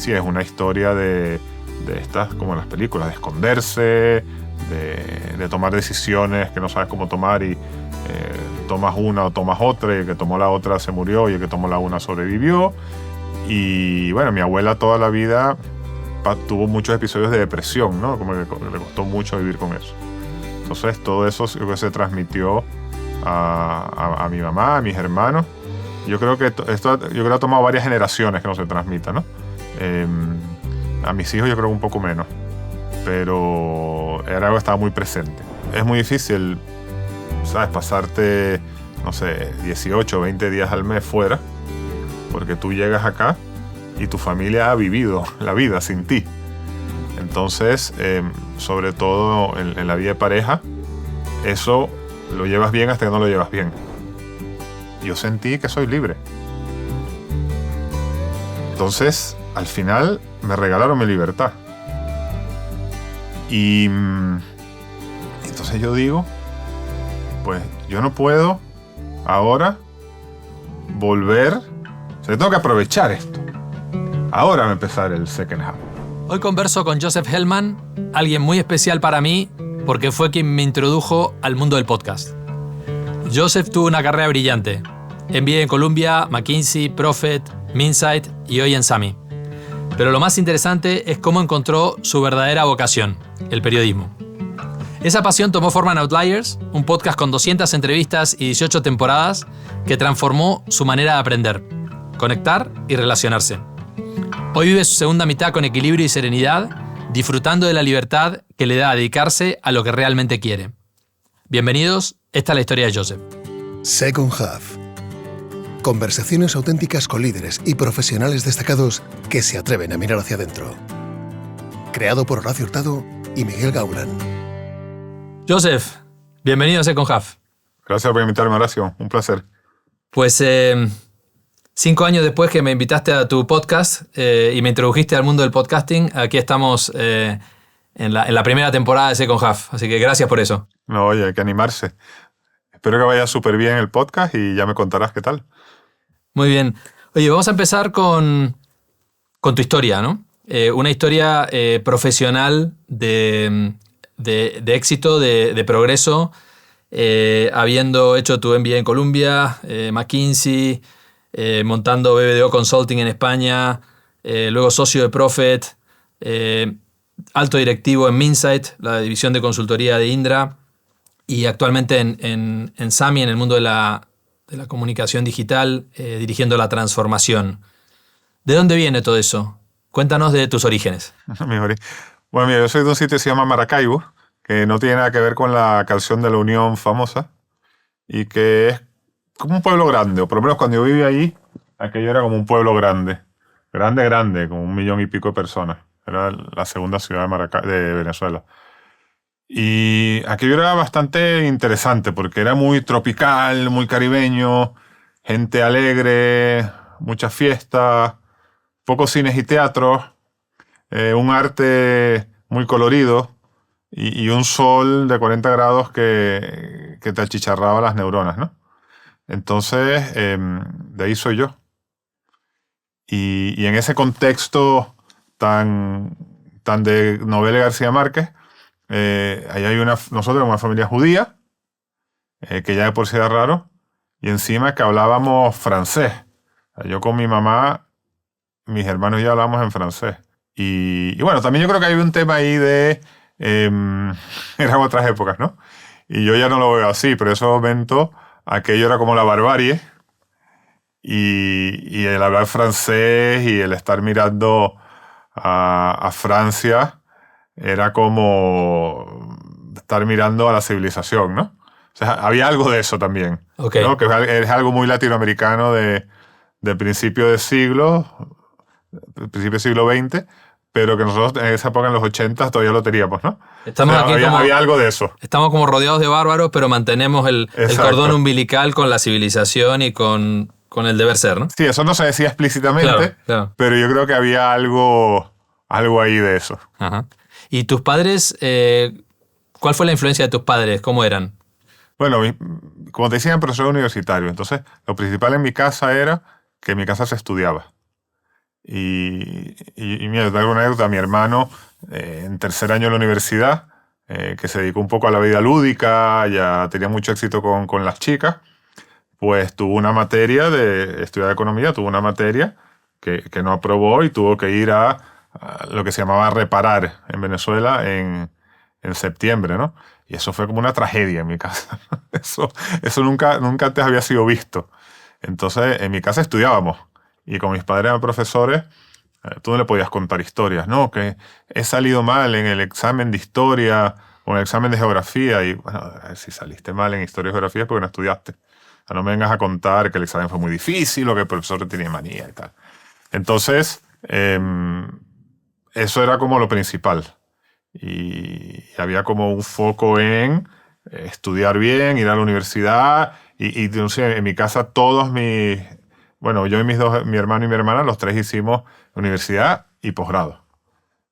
sí, es una historia de estas, como en las películas, de esconderse, de tomar decisiones que no sabes cómo tomar y tomas una o tomas otra, y el que tomó la otra se murió y el que tomó la una sobrevivió. Y bueno, mi abuela toda la vida tuvo muchos episodios de depresión, ¿no? Como que le costó mucho vivir con eso. Entonces todo eso se transmitió a mi mamá, a mis hermanos. Yo creo que ha tomado varias generaciones que no se transmita, ¿no? A mis hijos yo creo un poco menos, pero era algo que estaba muy presente. Es muy difícil, ¿sabes? Pasarte, no sé, 18 o 20 días al mes fuera, porque tú llegas acá y tu familia ha vivido la vida sin ti. Entonces, sobre todo en la vida de pareja, eso lo llevas bien hasta que no lo llevas bien. Yo sentí que soy libre. Entonces, al final, me regalaron mi libertad. Y entonces yo digo, pues yo no puedo ahora volver. O sea, tengo que aprovechar esto. Ahora va a empezar el second half. Hoy converso con Joseph Hellman, alguien muy especial para mí porque fue quien me introdujo al mundo del podcast. Joseph tuvo una carrera brillante. MBA en Columbia, McKinsey, Prophet, Minsight y hoy en SAMI. Pero lo más interesante es cómo encontró su verdadera vocación, el periodismo. Esa pasión tomó forma en Outliers, un podcast con 200 entrevistas y 18 temporadas que transformó su manera de aprender, conectar y relacionarse. Hoy vive su segunda mitad con equilibrio y serenidad, disfrutando de la libertad que le da a dedicarse a lo que realmente quiere. Bienvenidos, esta es la historia de Joseph. Second Half. Conversaciones auténticas con líderes y profesionales destacados que se atreven a mirar hacia adentro. Creado por Horacio Hurtado y Miguel Gaulan. Joseph, bienvenido a Second Half. Gracias por invitarme, Horacio. Un placer. Pues 5 años después que me invitaste a tu podcast y me introdujiste al mundo del podcasting, aquí estamos en la primera temporada de Second Half. Así que gracias por eso. No, oye, hay que animarse. Espero que vaya súper bien el podcast y ya me contarás qué tal. Muy bien. Oye, vamos a empezar con tu historia, ¿no? Una historia profesional de éxito, de progreso, habiendo hecho tu MBA en Columbia, McKinsey, montando BBDO Consulting en España, luego socio de Prophet, alto directivo en Minsight, la división de consultoría de Indra, y actualmente en SAMI, en el mundo de la comunicación digital, dirigiendo la transformación. ¿De dónde viene todo eso? Cuéntanos de tus orígenes. Bueno, mira, yo soy de un sitio que se llama Maracaibo, que no tiene nada que ver con la canción de la Unión famosa, y que es como un pueblo grande, o por lo menos cuando yo vivía ahí, aquello era como un pueblo grande, como 1 millón y pico de personas. Era la segunda ciudad de Venezuela. Y aquello era bastante interesante porque era muy tropical, muy caribeño, gente alegre, muchas fiestas, pocos cines y teatros, un arte muy colorido y un sol de 40 grados que te achicharraba las neuronas, ¿no? Entonces, de ahí soy yo. Y en ese contexto tan de novela de García Márquez, ahí hay nosotros una familia judía, que ya de por sí era raro, y encima que hablábamos francés. Yo con mi mamá, mis hermanos y yo hablábamos en francés. Y bueno, también yo creo que hay un tema ahí de... eran otras épocas, ¿no? Y yo ya no lo veo así, pero en ese momento aquello era como la barbarie. Y el hablar francés y el estar mirando a Francia era como estar mirando a la civilización, ¿no? O sea, había algo de eso también, Okay. ¿no? Que es algo muy latinoamericano de principio del siglo XX, pero que nosotros en esa época, en los 80, todavía lo teníamos, ¿no? Estamos aquí había algo de eso. Estamos como rodeados de bárbaros, pero mantenemos el cordón umbilical con la civilización y con el deber ser, ¿no? Sí, eso no se decía explícitamente, claro. Pero yo creo que había algo ahí de eso. Ajá. ¿Y tus padres, cuál fue la influencia de tus padres? ¿Cómo eran? Bueno, como te decía, profesor universitario. Entonces, lo principal en mi casa era que en mi casa se estudiaba. Y mira, te hago una anécdota. Mi hermano, en tercer año de la universidad, que se dedicó un poco a la vida lúdica, ya tenía mucho éxito con las chicas, pues tuvo una materia de estudiar economía, tuvo una materia que no aprobó y tuvo que ir a lo que se llamaba reparar en Venezuela en septiembre, ¿no? Y eso fue como una tragedia en mi casa. Eso nunca antes había sido visto. Entonces, en mi casa estudiábamos y como mis padres eran profesores, tú no le podías contar historias, ¿no? Que he salido mal en el examen de historia o en el examen de geografía y, bueno, a ver, si saliste mal en historia y geografía es porque no estudiaste. O sea, no me vengas a contar que el examen fue muy difícil o que el profesor tenía manía y tal. Entonces, eso era como lo principal. Y había como un foco en estudiar bien, ir a la universidad y no sé, en mi casa todos mis... Bueno, yo y mi hermano y mi hermana, los tres hicimos universidad y posgrado.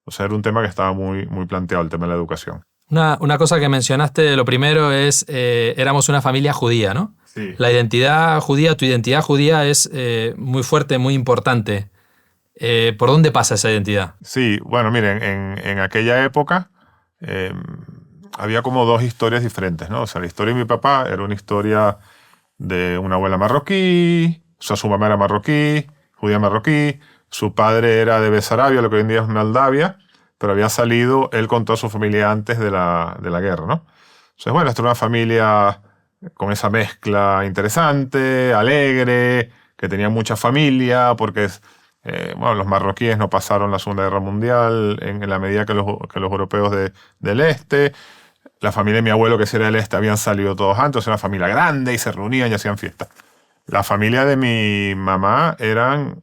O sea, era un tema que estaba muy, muy planteado, el tema de la educación. Una cosa que mencionaste, lo primero es, éramos una familia judía, ¿no? Sí. La identidad judía, tu identidad judía es muy fuerte, muy importante. ¿Por dónde pasa esa identidad? Sí, bueno, miren, en aquella época había como dos historias diferentes, ¿no? O sea, la historia de mi papá era una historia de una abuela marroquí, o sea, su mamá era marroquí, judía marroquí, su padre era de Besarabia, lo que hoy en día es Moldavia, pero había salido él con toda su familia antes de la guerra, ¿no? Entonces, bueno, esta era una familia con esa mezcla interesante, alegre, que tenía mucha familia, porque bueno, los marroquíes no pasaron la Segunda Guerra Mundial en la medida que los europeos del este. La familia de mi abuelo, que era del este, habían salido todos antes, era una familia grande y se reunían y hacían fiestas. La familia de mi mamá eran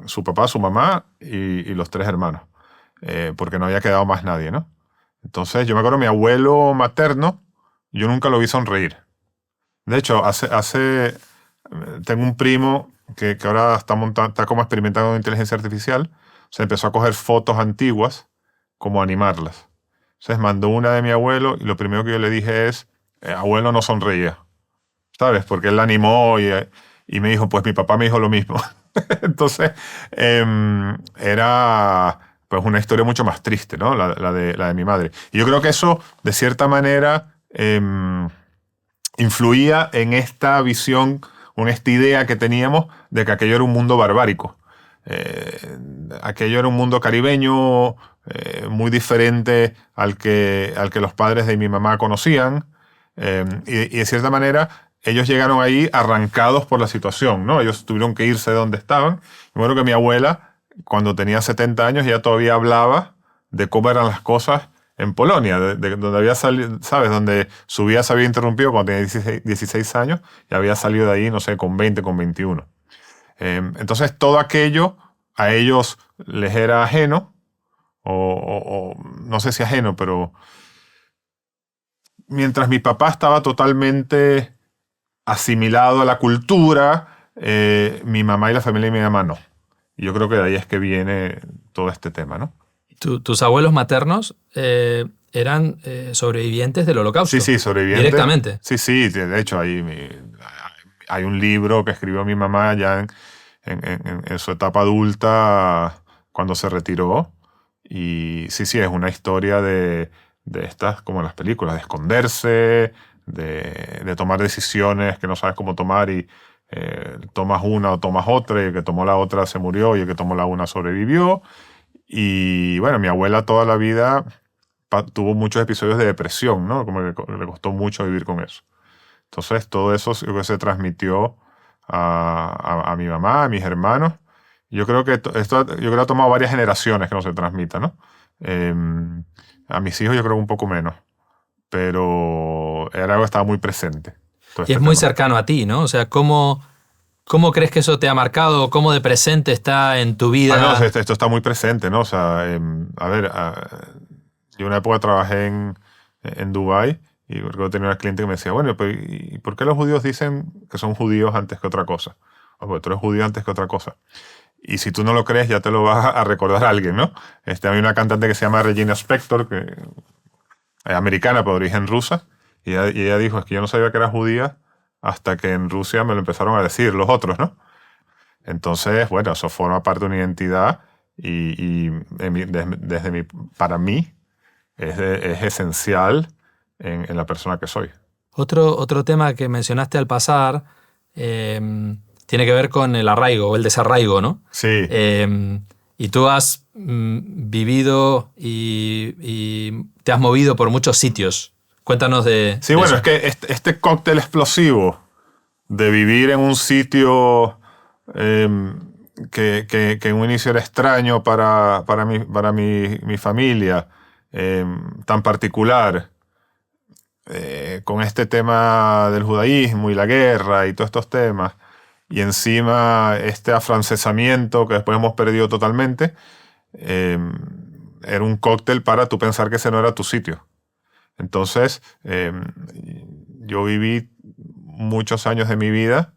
su papá, su mamá y los tres hermanos, porque no había quedado más nadie, ¿no? Entonces, yo me acuerdo, mi abuelo materno, yo nunca lo vi sonreír. De hecho, tengo un primo que ahora está como experimentando con inteligencia artificial. Se empezó a coger fotos antiguas, como animarlas. Entonces mandó una de mi abuelo y lo primero que yo le dije es, abuelo no sonreía, ¿sabes? Porque él la animó y me dijo, pues mi papá me dijo lo mismo. Entonces, era pues una historia mucho más triste, ¿no? La de mi madre. Y yo creo que eso, de cierta manera, influía en esta visión, en esta idea que teníamos de que aquello era un mundo barbárico. Aquello era un mundo caribeño muy diferente al que los padres de mi mamá conocían. Y de cierta manera, ellos llegaron ahí arrancados por la situación, ¿no? Ellos tuvieron que irse de donde estaban. Y bueno, que mi abuela, cuando tenía 70 años, ya todavía hablaba de cómo eran las cosas en Polonia, de donde había salido, ¿sabes? Donde su vida se había interrumpido cuando tenía 16 años y había salido de ahí, no sé, con 20, con 21. Entonces, todo aquello a ellos les era ajeno, o no sé si ajeno, pero mientras mi papá estaba totalmente asimilado a la cultura, mi mamá y la familia de mi mamá no. Y yo creo que de ahí es que viene todo este tema, ¿no? ¿Tus abuelos maternos eran sobrevivientes del Holocausto? Sí, sobrevivientes. Directamente. Sí, de hecho hay un libro que escribió mi mamá ya en su etapa adulta cuando se retiró. Y sí, es una historia de estas, como en las películas, de esconderse, de tomar decisiones que no sabes cómo tomar y tomas una o tomas otra, y el que tomó la otra se murió y el que tomó la una sobrevivió. Y bueno, mi abuela toda la vida tuvo muchos episodios de depresión, ¿no? Como que le costó mucho vivir con eso. Entonces todo eso se transmitió a mi mamá, a mis hermanos. Yo creo que ha tomado varias generaciones que no se transmita, ¿no? A mis hijos yo creo que un poco menos, pero era algo que estaba muy presente. Y es muy cercano a ti, ¿no? O sea, ¿cómo crees que eso te ha marcado? ¿Cómo de presente está en tu vida? No, esto está muy presente, ¿no? O sea, yo una época trabajé en Dubái y recuerdo tener una cliente que me decía, bueno, pero ¿y por qué los judíos dicen que son judíos antes que otra cosa? O porque tú eres judío antes que otra cosa. Y si tú no lo crees, ya te lo va a recordar alguien, ¿no? Hay una cantante que se llama Regina Spektor, que es americana, pero de origen rusa, y ella dijo, es que yo no sabía que era judía hasta que en Rusia me lo empezaron a decir los otros, ¿no? Entonces, bueno, eso forma parte de una identidad para mí es esencial en la persona que soy. Otro tema que mencionaste al pasar tiene que ver con el arraigo o el desarraigo, ¿no? Sí. Y tú has vivido y te has movido por muchos sitios. Cuéntanos de... Sí, de bueno, eso. es que este cóctel explosivo de vivir en un sitio que en un inicio era extraño para mi familia, tan particular, con este tema del judaísmo y la guerra y todos estos temas, y encima este afrancesamiento que después hemos perdido totalmente, era un cóctel para tú pensar que ese no era tu sitio. Entonces, yo viví muchos años de mi vida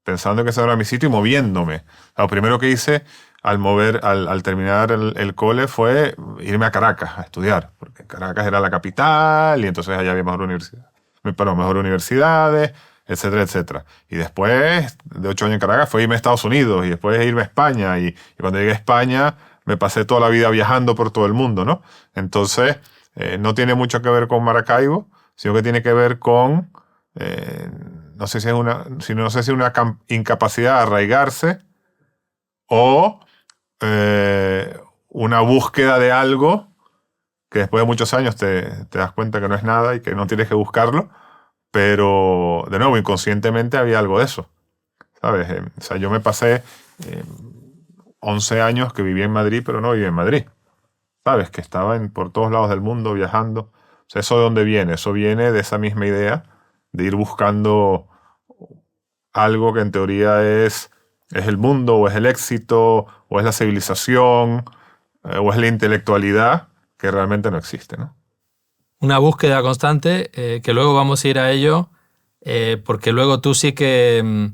pensando que ese era mi sitio y moviéndome. Lo primero que hice al terminar el cole fue irme a Caracas a estudiar, porque Caracas era la capital y entonces allá había mejor universidades, etcétera, etcétera. Y después de 8 años en Caracas fue irme a Estados Unidos y después irme a España. Y cuando llegué a España me pasé toda la vida viajando por todo el mundo, ¿no? Entonces, no tiene mucho que ver con Maracaibo, sino que tiene que ver con, no sé si es una incapacidad de arraigarse o una búsqueda de algo que después de muchos años te das cuenta que no es nada y que no tienes que buscarlo, pero de nuevo, inconscientemente había algo de eso, ¿sabes? O sea, yo me pasé 11 años que vivía en Madrid, pero no vivía en Madrid. ¿Sabes? Que estaba por todos lados del mundo viajando. O sea, ¿eso de dónde viene? Eso viene de esa misma idea de ir buscando algo que en teoría es el mundo, o es el éxito, o es la civilización, o es la intelectualidad, que realmente no existe, ¿no? Una búsqueda constante, que luego vamos a ir a ello, porque luego tú sí que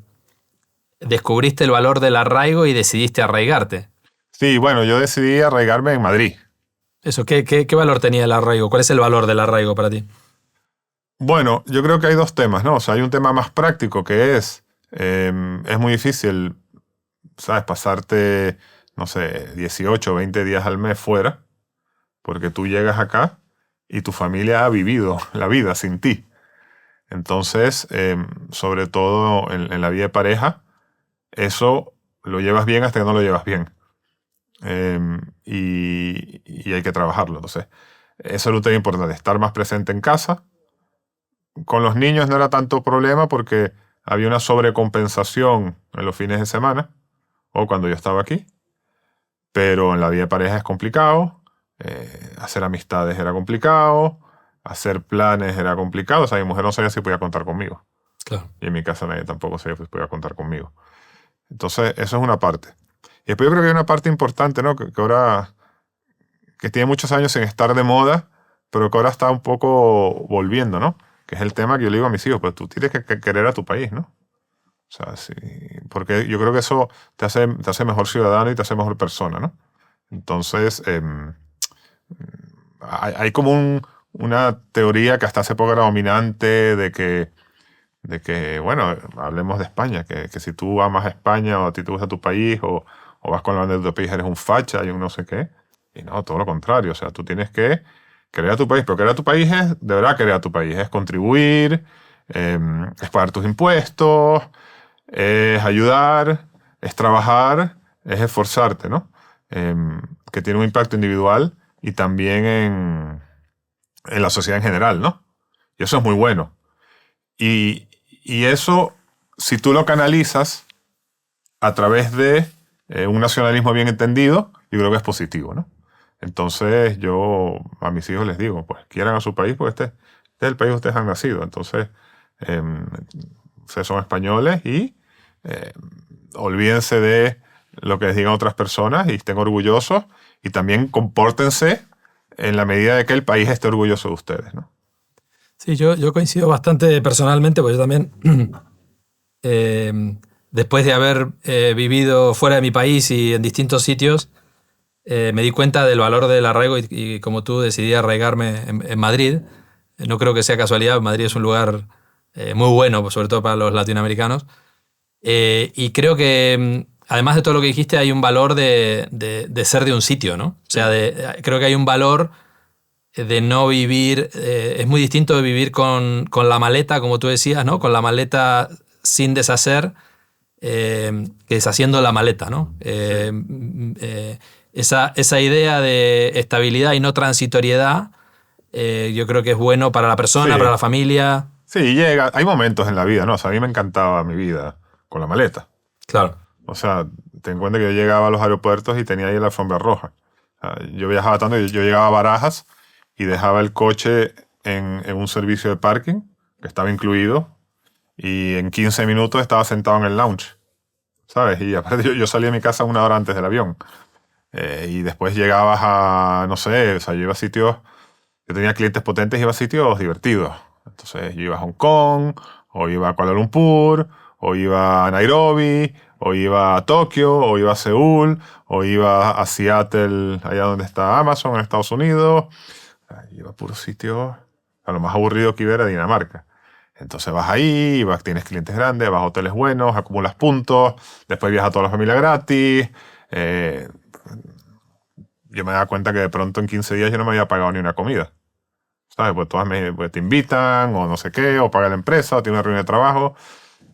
descubriste el valor del arraigo y decidiste arraigarte. Sí, bueno, yo decidí arraigarme en Madrid. Eso, ¿qué valor tenía el arraigo? ¿Cuál es el valor del arraigo para ti? Bueno, yo creo que hay dos temas, ¿no? O sea, hay un tema más práctico que es muy difícil, ¿sabes? Pasarte, no sé, 18 o 20 días al mes fuera, porque tú llegas acá y tu familia ha vivido la vida sin ti. Entonces, sobre todo en la vida de pareja, eso lo llevas bien hasta que no lo llevas bien. Y hay que trabajarlo. Entonces, eso es lo que es importante, estar más presente en casa. Con los niños no era tanto problema porque había una sobrecompensación en los fines de semana o cuando yo estaba aquí, pero en la vida de pareja es complicado, hacer amistades era complicado, hacer planes era complicado. O sea, mi mujer no sabía si podía contar conmigo. Claro. Y en mi casa nadie tampoco sabía si podía contar conmigo. Entonces, eso es una parte. Y después yo creo que hay una parte importante, ¿no? Que ahora, que tiene muchos años sin estar de moda, pero que ahora está un poco volviendo, ¿no? Que es el tema que yo le digo a mis hijos, pues tú tienes que querer a tu país, ¿no? O sea, sí, porque yo creo que eso te hace mejor ciudadano y te hace mejor persona, ¿no? Entonces, hay como una teoría que hasta hace poco era dominante de que, bueno, hablemos de España, que si tú amas a España o a ti te gusta tu país o vas con la bandera de tu país, eres un facha y un no sé qué. Y no, todo lo contrario. O sea, tú tienes que querer a tu país, pero querer a tu país es, de verdad, querer a tu país. Es contribuir, es pagar tus impuestos, es ayudar, es trabajar, es esforzarte, ¿no? Que tiene un impacto individual y también en la sociedad en general, ¿no? Y eso es muy bueno. Y eso, si tú lo canalizas a través de un nacionalismo bien entendido, yo creo que es positivo, ¿no? Entonces yo a mis hijos les digo, pues quieran a su país, porque este es el país donde ustedes han nacido. Entonces, ustedes son españoles y olvídense de lo que les digan otras personas y estén orgullosos y también compórtense en la medida de que el país esté orgulloso de ustedes, ¿no? Sí, yo coincido bastante personalmente, porque yo también, después de haber vivido fuera de mi país y en distintos sitios, me di cuenta del valor del arraigo y como tú decidí arraigarme en Madrid. No creo que sea casualidad, Madrid es un lugar muy bueno, sobre todo para los latinoamericanos. Y creo que además de todo lo que dijiste, hay un valor de ser de un sitio, ¿no? O sea, creo que hay un valor de no vivir... es muy distinto de vivir con la maleta, como tú decías, ¿no? Con la maleta sin deshacer, que deshaciendo la maleta, ¿no? Esa idea de estabilidad y no transitoriedad, yo creo que es bueno para la persona, Sí. para la familia. Sí, hay momentos en la vida, ¿no? O sea, a mí me encantaba mi vida con la maleta. Claro. O sea, ten en cuenta que yo llegaba a los aeropuertos y tenía ahí la alfombra roja. O sea, yo viajaba tanto que yo llegaba a Barajas y dejaba el coche en un servicio de parking que estaba incluido y en 15 minutos estaba sentado en el lounge, ¿sabes? Y aparte yo salía de mi casa 1 hora antes del avión. Y después llegabas a, no sé, o sea, yo iba a sitios, yo tenía clientes potentes y iba a sitios divertidos. Entonces yo iba a Hong Kong, o iba a Kuala Lumpur, o iba a Nairobi, o iba a Tokio, o iba a Seúl, o iba a Seattle, allá donde está Amazon, en Estados Unidos. Iba a puros sitios, a lo más aburrido que iba era Dinamarca. Entonces vas ahí, tienes clientes grandes, vas a hoteles buenos, acumulas puntos, después viajas a toda la familia gratis. Yo me daba cuenta que de pronto en 15 días yo no me había pagado ni una comida. ¿Sabes? Pues pues te invitan, o no sé qué, o paga la empresa, o tiene una reunión de trabajo.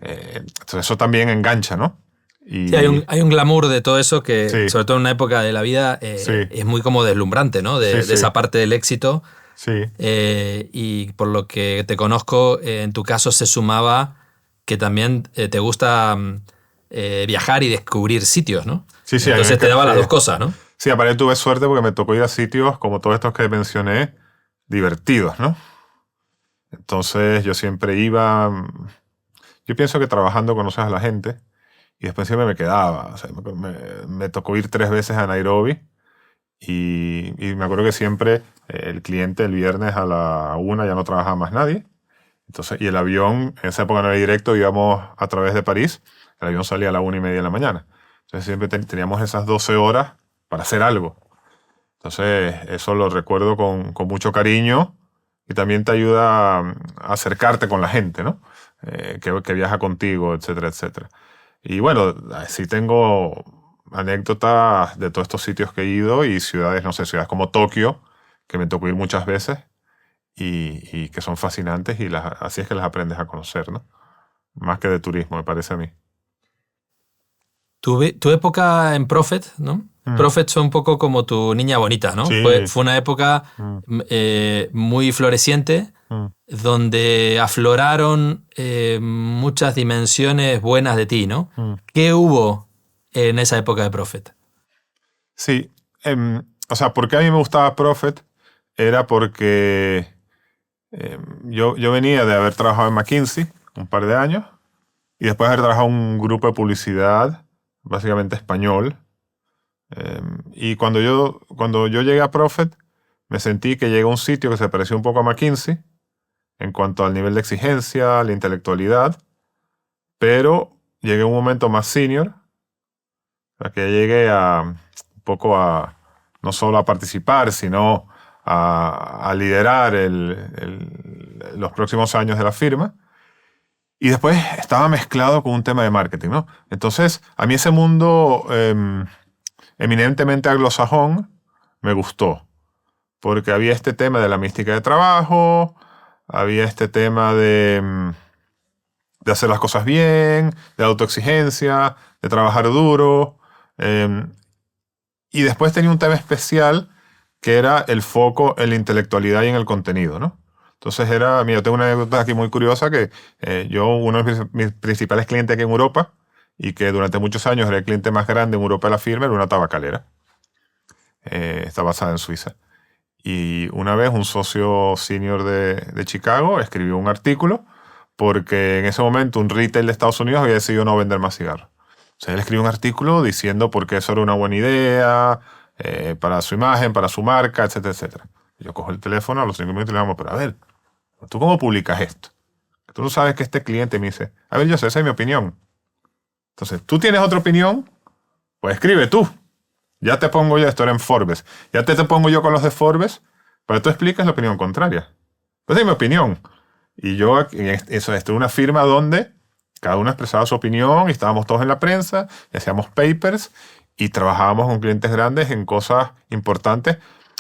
Entonces eso también engancha, ¿no? Y, Sí, hay un glamour de todo eso que, Sí. sobre todo en una época de la vida, Sí. es muy como deslumbrante, ¿no? De Sí. esa parte del éxito. Sí, Y por lo que te conozco, en tu caso se sumaba que también te gusta viajar y descubrir sitios, ¿no? sí. Entonces te daba las dos cosas, ¿no? Sí, aparte tuve suerte porque me tocó ir a sitios como todos estos que mencioné, divertidos, ¿no? Entonces yo siempre iba... Yo pienso que trabajando conoces a la gente y después siempre me quedaba. O sea, me tocó ir 3 veces a Nairobi y me acuerdo que siempre el cliente el viernes a la 1 ya no trabajaba más nadie. Entonces, y el avión, en esa época no era directo, íbamos a través de París. El avión salía a la 1:30 de la mañana. Entonces siempre teníamos esas 12 horas para hacer algo. Entonces, eso lo recuerdo con mucho cariño y también te ayuda a acercarte con la gente, ¿no? Que viaja contigo, etcétera, etcétera. Y bueno, sí tengo anécdotas de todos estos sitios que he ido y ciudades, no sé, ciudades como Tokio, que me tocó ir muchas veces y que son fascinantes y así es que las aprendes a conocer, ¿no? Más que de turismo, me parece a mí. Tu época en Prophet, ¿no? Prophet fue un poco como tu niña bonita, ¿no? Sí. Fue una época muy floreciente, donde afloraron muchas dimensiones buenas de ti, ¿no? ¿Qué hubo en esa época de Prophet? Sí, o sea, ¿por qué a mí me gustaba Prophet? Era porque yo venía de haber trabajado en McKinsey un par de años y después de haber trabajado en un grupo de publicidad, básicamente español. Y cuando yo llegué a Prophet, me sentí que llegué a un sitio que se parecía un poco a McKinsey en cuanto al nivel de exigencia, la intelectualidad, pero llegué a un momento más senior, o sea, que llegué un poco no solo a participar, sino a liderar los próximos años de la firma. Y después estaba mezclado con un tema de marketing, ¿no? Entonces, a mí ese mundo eminentemente anglosajón me gustó, porque había este tema de la mística de trabajo, había este tema de hacer las cosas bien, de autoexigencia, de trabajar duro. Y después tenía un tema especial que era el foco en la intelectualidad y en el contenido, ¿no? Entonces mira, yo tengo una anécdota aquí muy curiosa que uno de mis principales clientes aquí en Europa y que durante muchos años era el cliente más grande en Europa de la firma, era una tabacalera. Está basada en Suiza. Y una vez un socio senior de Chicago escribió un artículo porque en ese momento un retail de Estados Unidos había decidido no vender más cigarros. O sea, él escribió un artículo diciendo por qué eso era una buena idea para su imagen, para su marca, etcétera, etcétera. Y yo cojo el teléfono a los 5 minutos y le digo, pero a ver, ¿tú cómo publicas esto? Tú no sabes que este cliente me dice, a ver, yo sé, esa es mi opinión. Entonces, ¿tú tienes otra opinión? Pues escribe tú. Ya te pongo yo, esto era en Forbes, ya te pongo yo con los de Forbes para que tú expliques la opinión contraria. Pues es mi opinión. Y yo, eso es una firma donde Cada uno expresaba su opinión y estábamos todos en la prensa y hacíamos papers y trabajábamos con clientes grandes en cosas importantes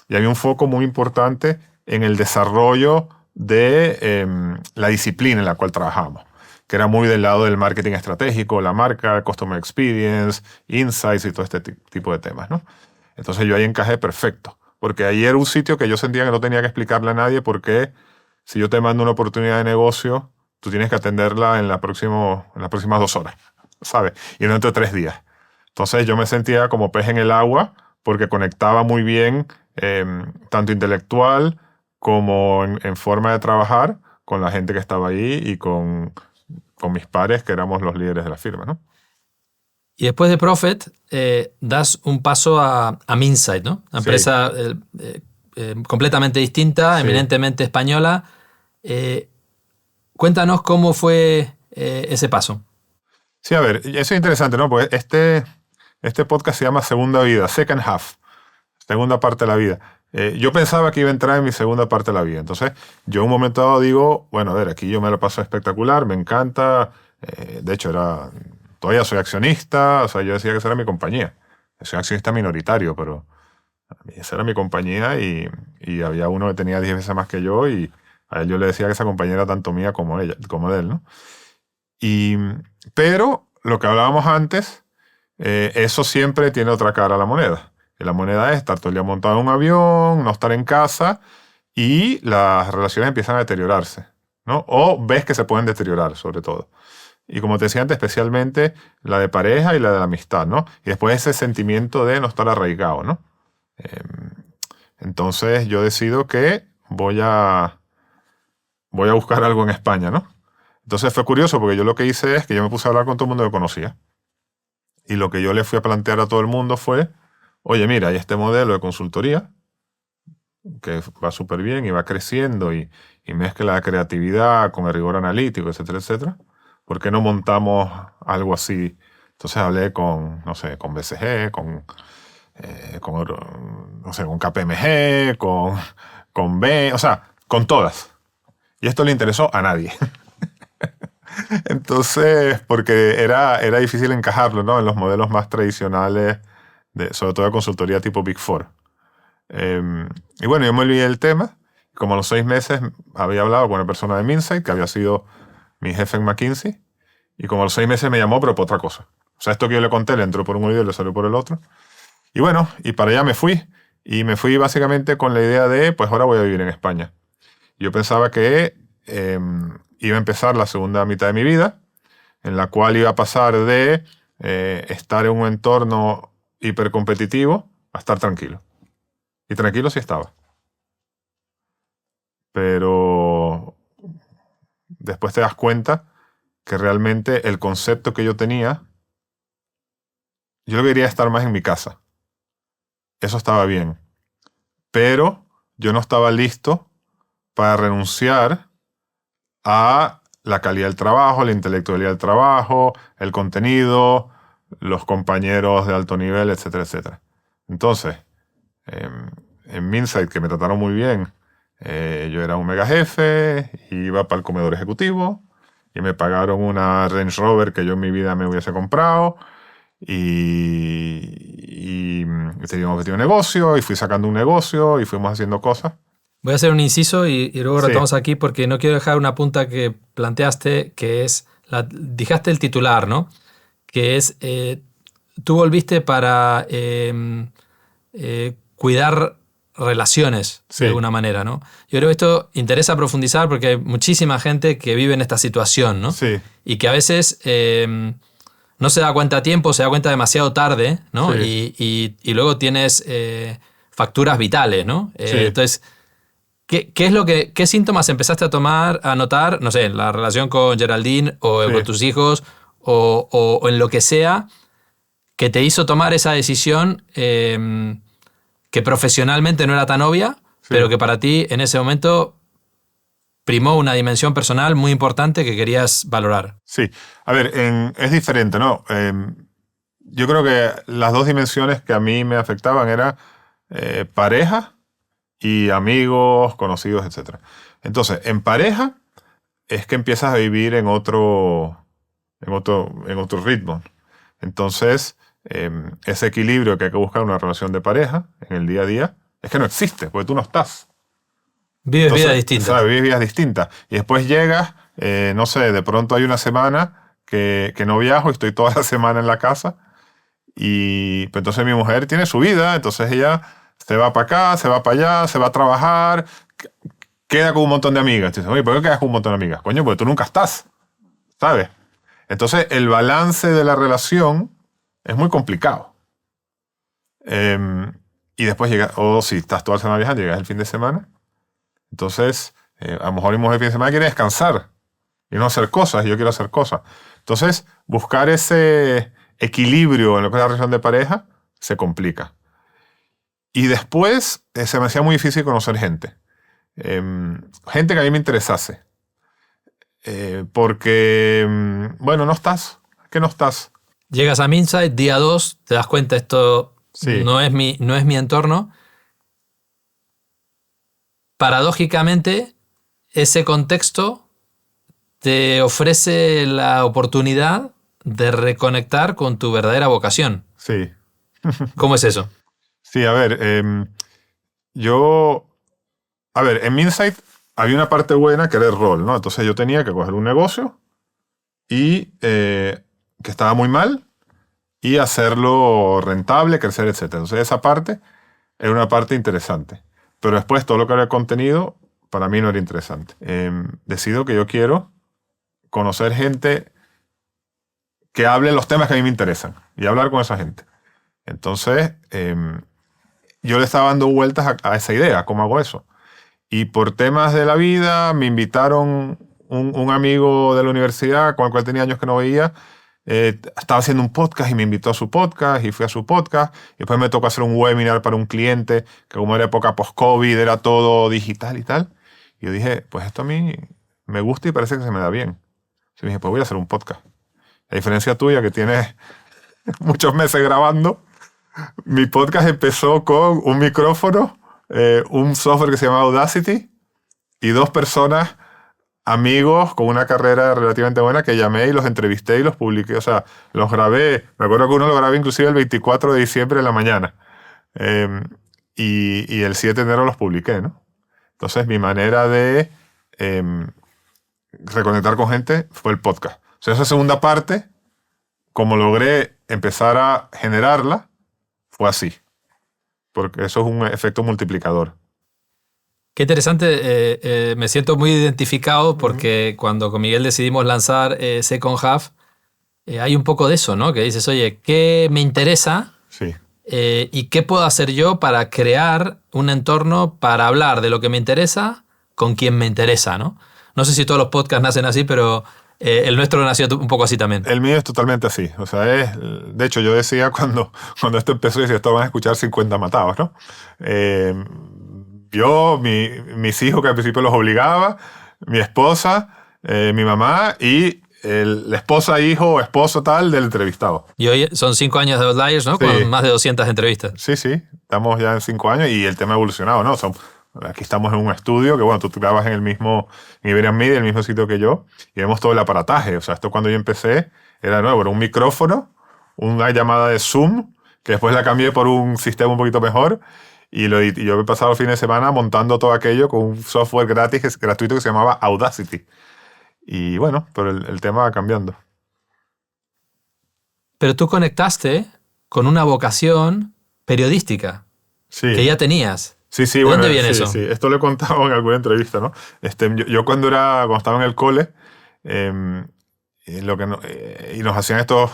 y había un foco muy importante en el desarrollo de la disciplina en la cual trabajamos, que era muy del lado del marketing estratégico, la marca, customer experience, insights y todo este tipo de temas, ¿no? Entonces yo ahí encajé perfecto, porque ahí era un sitio que yo sentía que no tenía que explicarle a nadie porque si yo te mando una oportunidad de negocio, tú tienes que atenderla en las próximas 2 horas, ¿sabes? Y no entre 3 días. Entonces yo me sentía como pez en el agua porque conectaba muy bien, tanto intelectual como en forma de trabajar con la gente que estaba ahí y con mis pares, que éramos los líderes de la firma, ¿no? Y después de Prophet, das un paso a Minsight, ¿no? Una Sí. empresa completamente distinta, Sí. eminentemente española. Cuéntanos cómo fue ese paso. Sí, a ver, eso es interesante, ¿no? Porque este podcast se llama Segunda Vida, Second Half, segunda parte de la vida. Yo pensaba que iba a entrar en mi segunda parte de la vida. Entonces, yo en un momento dado digo, bueno, a ver, aquí yo me lo paso espectacular, me encanta. De hecho, todavía soy accionista, o sea, yo decía que esa era mi compañía. Soy accionista minoritario, pero esa era mi compañía y había uno que tenía 10 veces más que yo y a él yo le decía que esa compañía era tanto mía como de él, ¿no? Pero lo que hablábamos antes, eso siempre tiene otra cara a la moneda. Y la moneda es estar todo el día montado en un avión, no estar en casa y las relaciones empiezan a deteriorarse, ¿no? O ves que se pueden deteriorar, sobre todo. Y como te decía antes, especialmente la de pareja y la de la amistad, ¿no? Y después ese sentimiento de no estar arraigado, ¿no? Entonces yo decido que voy a buscar algo en España, ¿no? Entonces fue curioso porque yo lo que hice es que yo me puse a hablar con todo el mundo que conocía. Y lo que yo le fui a plantear a todo el mundo fue, oye, mira, hay este modelo de consultoría que va súper bien y va creciendo y mezcla la creatividad con el rigor analítico, etcétera, etcétera. ¿Por qué no montamos algo así? Entonces hablé con, no sé, con BCG, no sé, con KPMG, con B, o sea, con todas. Y esto le interesó a nadie. Entonces, porque era difícil encajarlo, ¿no? En los modelos más tradicionales, sobre todo de consultoría tipo Big Four. Y bueno, yo me olvidé del tema. Como a los 6 meses había hablado con una persona de Minsight, que había sido mi jefe en McKinsey. Y como a los 6 meses me llamó, pero por otra cosa. O sea, esto que yo le conté, le entró por un oído y le salió por el otro. Y bueno, y para allá me fui. Y me fui básicamente con la idea de, pues ahora voy a vivir en España. Yo pensaba que iba a empezar la segunda mitad de mi vida, en la cual iba a pasar de estar en un entorno hipercompetitivo a estar tranquilo. Y tranquilo sí estaba. Pero después te das cuenta que realmente el concepto que yo tenía, yo quería estar más en mi casa. Eso estaba bien. Pero yo no estaba listo para renunciar a la calidad del trabajo, la intelectualidad del trabajo, el contenido, los compañeros de alto nivel, etcétera, etcétera. Entonces, en Minsight, que me trataron muy bien, yo era un mega jefe, iba para el comedor ejecutivo y me pagaron una Range Rover que yo en mi vida me hubiese comprado y tenía un objetivo de negocio y fui sacando un negocio y fuimos haciendo cosas. Voy a hacer un inciso y luego Sí. retomamos aquí porque no quiero dejar una punta que planteaste, que es, dijiste el titular, ¿no? Que es, tú volviste para cuidar relaciones, Sí. de alguna manera, ¿no? Yo creo que esto interesa profundizar porque hay muchísima gente que vive en esta situación, ¿no? Sí. Y que a veces no se da cuenta a tiempo, se da cuenta demasiado tarde, ¿no? Sí. Y luego tienes facturas vitales, ¿no? Sí. Entonces, ¿qué síntomas empezaste a notar, no sé, en la relación con Geraldine o Sí. con tus hijos o en lo que sea, que te hizo tomar esa decisión que profesionalmente no era tan obvia, Sí. pero que para ti en ese momento primó una dimensión personal muy importante que querías valorar? Sí. A ver, es diferente, ¿no? Yo creo que las dos dimensiones que a mí me afectaban eran pareja y amigos, conocidos, etc. Entonces, en pareja es que empiezas a vivir en otro en otro ritmo. Entonces, ese equilibrio que hay que buscar en una relación de pareja, en el día a día, es que no existe, porque tú no estás. Vives Entonces, vidas distintas. ¿sabes? Vives vidas distintas. Y después llegas, no sé, de pronto hay una semana que no viajo y estoy toda la semana en la casa. Y pues, entonces mi mujer tiene su vida, entonces ella se va para acá, se va para allá, se va a trabajar, queda con un montón de amigas. Dices, oye, ¿por qué quedas con un montón de amigas? Coño, porque tú nunca estás, ¿sabes? Entonces el balance de la relación es muy complicado. Y después llegas, o si estás toda la semana viajando, llegas el fin de semana. Entonces, a lo mejor mi mujer el fin de semana quiere descansar y no hacer cosas, y yo quiero hacer cosas. Entonces, buscar ese equilibrio en lo que es la relación de pareja se complica. Y después se me hacía muy difícil conocer gente. Gente que a mí me interesase. Porque, bueno, no estás. ¿Qué no estás? Llegas a Minsight, día 2, te das cuenta, esto Sí. no es mi entorno. Paradójicamente, ese contexto te ofrece la oportunidad de reconectar con tu verdadera vocación. Sí. ¿Cómo es eso? Sí, a ver, en Minsight había una parte buena que era el rol, ¿no? Entonces yo tenía que coger un negocio y que estaba muy mal y hacerlo rentable, crecer, etc. Entonces esa parte era una parte interesante. Pero después todo lo que era contenido para mí no era interesante. Decido que yo quiero conocer gente que hable los temas que a mí me interesan y hablar con esa gente. Entonces, yo le estaba dando vueltas a esa idea, ¿cómo hago eso? Y por temas de la vida me invitaron un amigo de la universidad con el cual tenía años que no veía, estaba haciendo un podcast y me invitó a su podcast y fui a su podcast. Y después me tocó hacer un webinar para un cliente que como era época post-COVID, era todo digital y tal. Y yo dije, pues esto a mí me gusta y parece que se me da bien. Entonces dije, pues voy a hacer un podcast. A diferencia tuya que tienes muchos meses grabando, mi podcast empezó con un micrófono, un software que se llama Audacity y 2 personas, amigos con una carrera relativamente buena, que llamé y los entrevisté y los publiqué. O sea, los grabé. Me acuerdo que uno lo grabé inclusive el 24 de diciembre en la mañana. Y el 7 de enero los publiqué, ¿no? Entonces mi manera de reconectar con gente fue el podcast. O sea, esa segunda parte, como logré empezar a generarla, fue así. Porque eso es un efecto multiplicador. Qué interesante, me siento muy identificado porque cuando con Miguel decidimos lanzar Second Half, hay un poco de eso, ¿no? Que dices, oye, ¿qué me interesa? Sí. ¿Y qué puedo hacer yo para crear un entorno para hablar de lo que me interesa con quien me interesa, ¿no? No sé si todos los podcasts nacen así, pero el nuestro nació un poco así también. El mío es totalmente así. O sea, de hecho, yo decía cuando esto empezó, decía, esto van a escuchar 50 matados, ¿no? Yo, mis hijos, que al principio los obligaba, mi esposa, mi mamá y la esposa, hijo o esposo tal del entrevistado. Y hoy son 5 años de Outliers, ¿no? Sí. Con más de 200 entrevistas. Sí, sí. Estamos ya en 5 años y el tema ha evolucionado, ¿no? Aquí estamos en un estudio que, bueno, tú grabas en Iberian Media, en el mismo sitio que yo, y vemos todo el aparataje. O sea, esto cuando yo empecé era nuevo, era un micrófono, una llamada de Zoom, que después la cambié por un sistema un poquito mejor, y yo he pasado el fin de semana montando todo aquello con un software gratuito que se llamaba Audacity. Y bueno, pero el tema va cambiando. Pero tú conectaste con una vocación periodística Sí. que ya tenías. Sí, sí, ¿De bueno, dónde viene sí, eso? sí. Esto lo he contado en alguna entrevista, ¿no? Yo cuando estaba en el cole, y nos hacían estos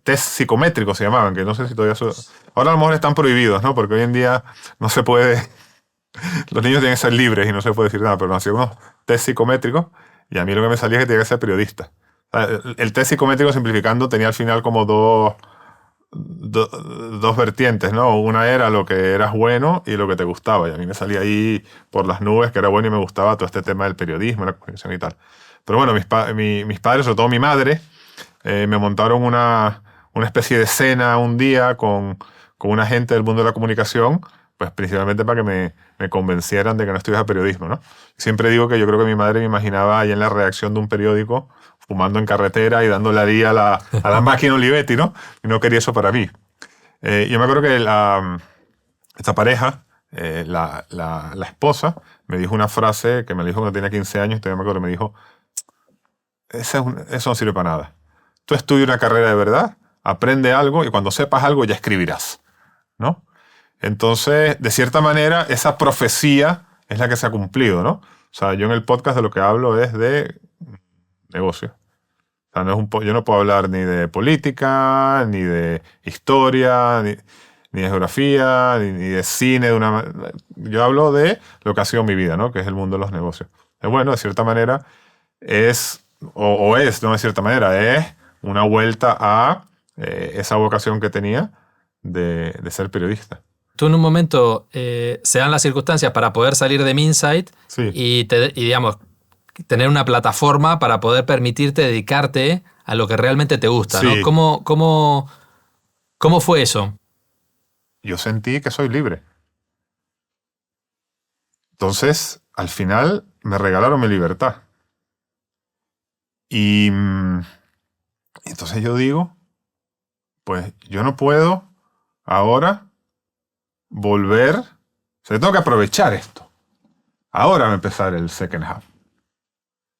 test psicométricos, se llamaban, que no sé si todavía ahora a lo mejor están prohibidos, ¿no? Porque hoy en día no se puede, los niños tienen que ser libres y no se puede decir nada, pero nos hacían unos test psicométricos y a mí lo que me salía es que tenía que ser periodista. O sea, el test psicométrico, simplificando, tenía al final como dos vertientes, ¿no? Una era lo que eras bueno y lo que te gustaba. Y a mí me salía ahí por las nubes que era bueno y me gustaba todo este tema del periodismo, la comunicación y tal. Pero bueno, mis padres, sobre todo mi madre, me montaron una especie de cena un día con una gente del mundo de la comunicación, pues principalmente para que me convencieran de que no estudiara periodismo, ¿no? Siempre digo que yo creo que mi madre me imaginaba ahí en la redacción de un periódico fumando en carretera y dándole ahí a la máquina Olivetti, ¿no? Y no quería eso para mí. Yo me acuerdo que esta pareja, la esposa, me dijo una frase que me dijo cuando tenía 15 años, todavía me acuerdo, me dijo, eso no sirve para nada. Tú estudia una carrera de verdad, aprende algo y cuando sepas algo ya escribirás, ¿no? Entonces, de cierta manera, esa profecía es la que se ha cumplido, ¿no? O sea, yo en el podcast de lo que hablo es de negocio. O sea, yo no puedo hablar ni de política, ni de historia, ni de geografía, ni de cine. Yo hablo de lo que ha sido mi vida, ¿no? Que es el mundo de los negocios. Bueno, de cierta manera es, no de cierta manera, es una vuelta a esa vocación que tenía de ser periodista. Tú en un momento se dan las circunstancias para poder salir de Minsight Sí. y digamos, tener una plataforma para poder permitirte dedicarte a lo que realmente te gusta, ¿no? Sí. ¿Cómo fue eso? Yo sentí que soy libre. Entonces, al final, me regalaron mi libertad. Y entonces yo digo, pues yo no puedo ahora volver. O sea, yo tengo que aprovechar esto. Ahora va a empezar el second half.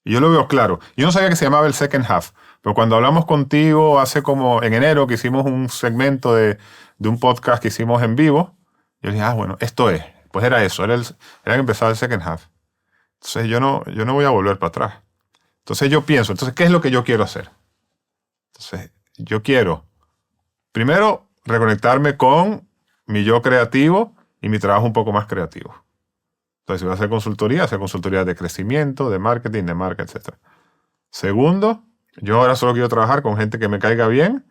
Y yo lo veo claro. Yo no sabía que se llamaba el second half, pero cuando hablamos contigo hace como en enero que hicimos un segmento de un podcast que hicimos en vivo, yo dije, bueno, esto es. Pues era eso, era que empezaba el second half. Entonces yo no voy a volver para atrás. Entonces yo pienso, ¿qué es lo que yo quiero hacer? Entonces yo quiero, primero, reconectarme con mi yo creativo y mi trabajo un poco más creativo. Entonces, si voy a hacer consultoría de crecimiento, de marketing, etc. Segundo, yo ahora solo quiero trabajar con gente que me caiga bien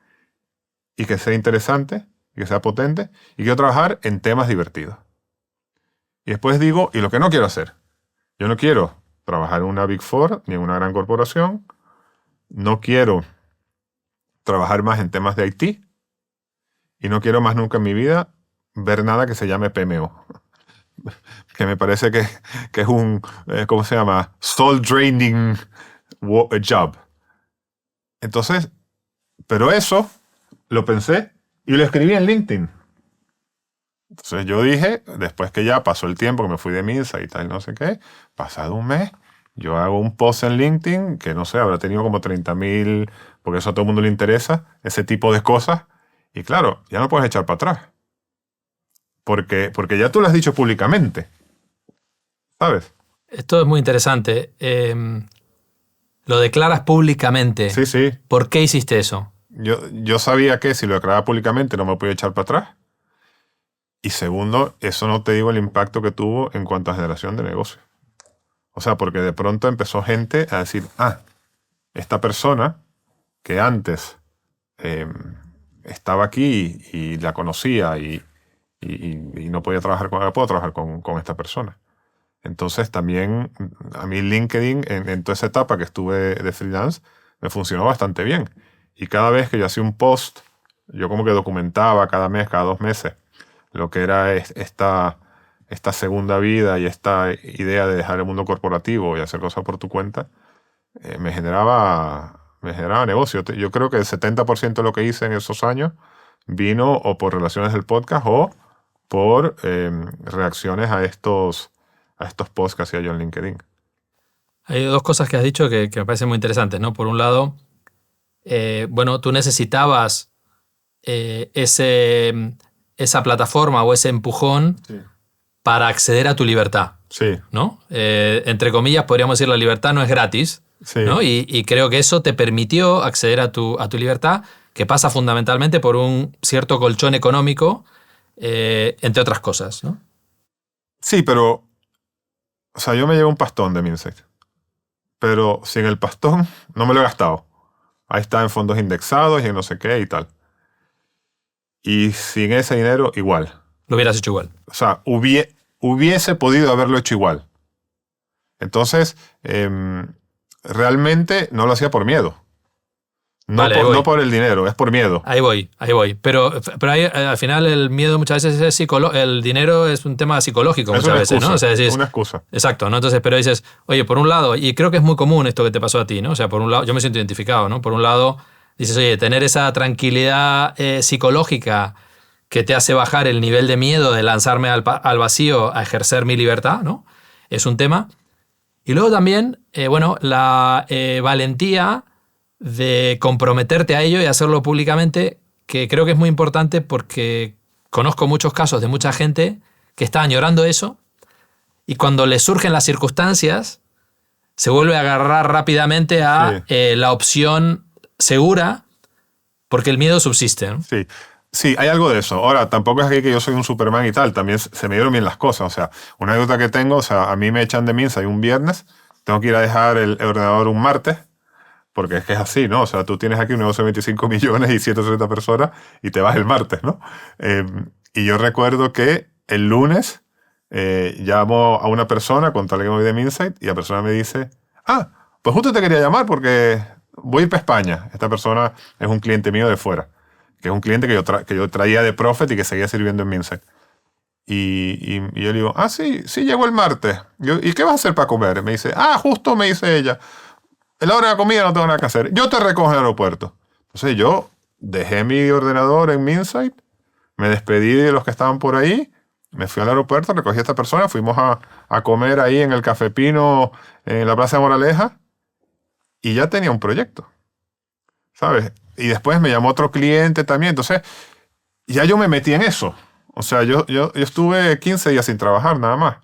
y que sea interesante y que sea potente y quiero trabajar en temas divertidos. Y después digo, ¿y lo que no quiero hacer? Yo no quiero trabajar en una Big Four ni en una gran corporación. No quiero trabajar más en temas de IT y no quiero más nunca en mi vida ver nada que se llame PMO. Que me parece que es un, ¿cómo se llama? Soul draining job. Entonces, pero eso lo pensé y lo escribí en LinkedIn. Entonces yo dije, después que ya pasó el tiempo, que me fui de misa y tal, no sé qué, pasado un mes, yo hago un post en LinkedIn que no sé, habrá tenido como 30.000, porque eso a todo el mundo le interesa, ese tipo de cosas. Y claro, ya no puedes echar para atrás. Porque ya tú lo has dicho públicamente. ¿Sabes? Esto es muy interesante. Lo declaras públicamente. Sí, sí. ¿Por qué hiciste eso? Yo sabía que si lo declaraba públicamente no me podía echar para atrás. Y segundo, eso no te digo el impacto que tuvo en cuanto a generación de negocio. O sea, porque de pronto empezó gente a decir, esta persona que antes estaba aquí y la conocía y no podía trabajar con ella, puedo trabajar con esta persona. Entonces también a mí LinkedIn en toda esa etapa que estuve de freelance me funcionó bastante bien. Y cada vez que yo hacía un post, yo como que documentaba cada mes, cada 2 meses, lo que era esta segunda vida y esta idea de dejar el mundo corporativo y hacer cosas por tu cuenta, me generaba negocio. Yo creo que el 70% de lo que hice en esos años vino o por relaciones del podcast o por reacciones a estos posts que hacía yo en LinkedIn. Hay 2 cosas que has dicho que me parecen muy interesantes, ¿no? Por un lado, tú necesitabas esa plataforma o ese empujón para acceder a tu libertad. Sí. ¿No? Entre comillas, podríamos decir la libertad no es gratis. Sí. ¿No? Y creo que eso te permitió acceder a tu libertad, que pasa fundamentalmente por un cierto colchón económico, entre otras cosas, ¿no? Sí, pero o sea, yo me llevo un pastón de Minsight, pero sin el pastón no me lo he gastado. Ahí está en fondos indexados y en no sé qué y tal. Y sin ese dinero, igual. Lo hubieras hecho igual. O sea, hubiese podido haberlo hecho igual. Entonces, realmente no lo hacía por miedo. No, Vale, no por el dinero, es por miedo. Ahí voy. Pero ahí, al final el miedo muchas veces es el dinero es un tema psicológico Es muchas una veces, excusa, ¿no? O sea, decís, una excusa. exacto, ¿no? Entonces, pero dices, oye, por un lado, y creo que es muy común esto que te pasó a ti, ¿no? O sea, por un lado, yo me siento identificado, ¿no? Por un lado, dices, oye, tener esa tranquilidad psicológica que te hace bajar el nivel de miedo de lanzarme al vacío a ejercer mi libertad, ¿no? Es un tema. Y luego también, la valentía de comprometerte a ello y hacerlo públicamente, que creo que es muy importante porque conozco muchos casos de mucha gente que está añorando eso y cuando le surgen las circunstancias se vuelve a agarrar rápidamente a la opción segura porque el miedo subsiste, ¿no? Sí. Sí, hay algo de eso. Ahora, tampoco es que yo soy un Superman y tal. También se me dieron bien las cosas. O sea, una anécdota que tengo, o sea, a mí me echan de Minsa y un viernes, tengo que ir a dejar el ordenador un martes, porque es que es así, ¿no? O sea, tú tienes aquí un negocio de 25 millones y 130 personas y te vas el martes, ¿no? Y yo recuerdo que el lunes llamo a una persona con tal que me voy de Minsight y la persona me dice, pues justo te quería llamar porque voy a ir para España. Esta persona es un cliente mío de fuera, que es un cliente que yo traía de Profit y que seguía sirviendo en Minsight. Y yo le digo, sí, llegó el martes. ¿Y qué vas a hacer para comer? Me dice, justo me dice ella, en la hora de la comida no tengo nada que hacer. Yo te recojo en el aeropuerto. Entonces yo dejé mi ordenador en Minsight, me despedí de los que estaban por ahí, me fui al aeropuerto, recogí a esta persona, fuimos a comer ahí en el Café Pino, en la Plaza de Moraleja, y ya tenía un proyecto, ¿sabes? Y después me llamó otro cliente también. Entonces ya yo me metí en eso. O sea, yo estuve 15 días sin trabajar nada más.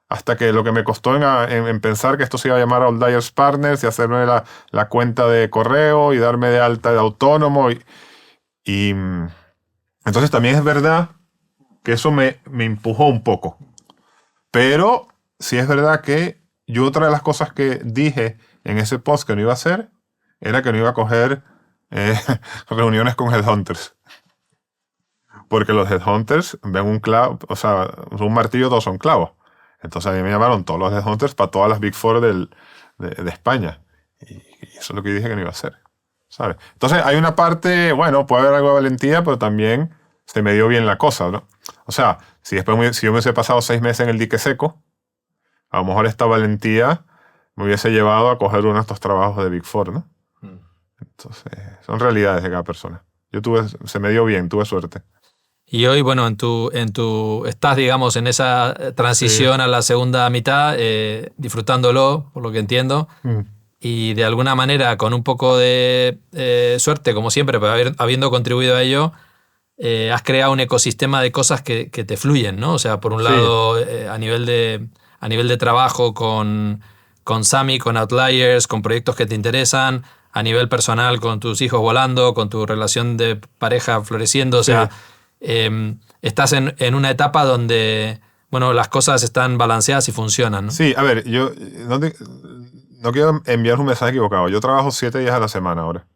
Hasta que lo que me costó en pensar que esto se iba a llamar Outliers Partners y hacerme la cuenta de correo y darme de alta de autónomo. Y entonces también es verdad que eso me empujó un poco. Pero sí es verdad que yo otra de las cosas que dije en ese post que no iba a hacer era que no iba a coger reuniones con headhunters. Porque los headhunters ven un clavo, o sea, un martillo, todos son clavos. Entonces a mí me llamaron todos los headhunters para todas las Big Four de España. Y eso es lo que dije que no iba a hacer, ¿sabes? Entonces hay una parte, bueno, puede haber algo de valentía, pero también se me dio bien la cosa, ¿no? O sea, si yo me hubiese pasado 6 meses en el dique seco, a lo mejor esta valentía me hubiese llevado a coger uno de estos trabajos de Big Four, ¿no? Entonces, son realidades de cada persona. Se me dio bien, tuve suerte. Y hoy, bueno, estás, digamos, en esa transición a la segunda mitad, disfrutándolo, por lo que entiendo, y de alguna manera, con un poco de suerte, como siempre, pero habiendo contribuido a ello, has creado un ecosistema de cosas que te fluyen, ¿no? O sea, por un lado, a nivel de trabajo con Sami, con Outliers, con proyectos que te interesan, a nivel personal con tus hijos volando, con tu relación de pareja floreciendo, o sea, estás en una etapa donde, bueno, las cosas están balanceadas y funcionan, ¿no? Sí, a ver, yo no quiero enviar un mensaje equivocado. Yo trabajo 7 días a la semana ahora.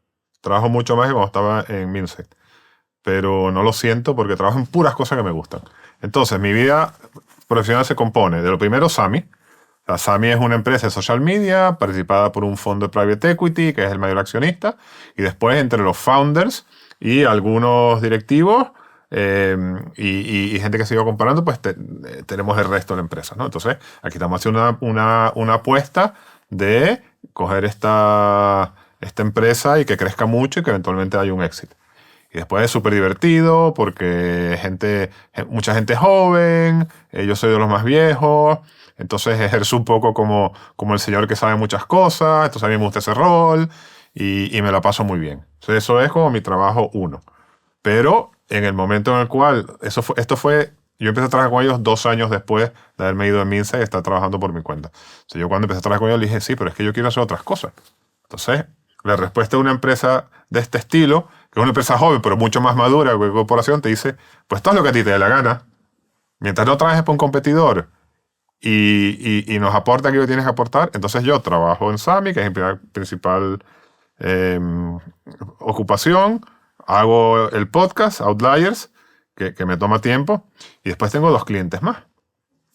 Trabajo mucho más que cuando estaba en Minsight. Pero no lo siento porque trabajo en puras cosas que me gustan. Entonces, mi vida profesional se compone de lo primero, Sami. O sea, Sami es una empresa de social media participada por un fondo de private equity que es el mayor accionista. Y después, entre los founders y algunos directivos y gente que se iba comparando, pues tenemos el resto de la empresa, ¿no? Entonces, aquí estamos haciendo una apuesta de coger esta empresa y que crezca mucho y que eventualmente haya un éxito. Y después es súper divertido porque mucha gente joven, yo soy de los más viejos, entonces ejerzo un poco como el señor que sabe muchas cosas, entonces a mí me gusta ese rol y me la paso muy bien. Entonces eso es como mi trabajo 1. Pero en el momento en el cual, yo empecé a trabajar con ellos 2 años después de haberme ido en Minsight y estar trabajando por mi cuenta. O sea, yo cuando empecé a trabajar con ellos le dije, sí, pero es que yo quiero hacer otras cosas. Entonces, la respuesta de una empresa de este estilo, que es una empresa joven, pero mucho más madura que cualquier corporación, te dice, pues todo es lo que a ti te dé la gana. Mientras no trabajes para un competidor y nos aporta aquello que tienes que aportar, entonces yo trabajo en Sami, que es mi principal ocupación, hago el podcast, Outliers, que me toma tiempo, y después tengo 2 clientes más.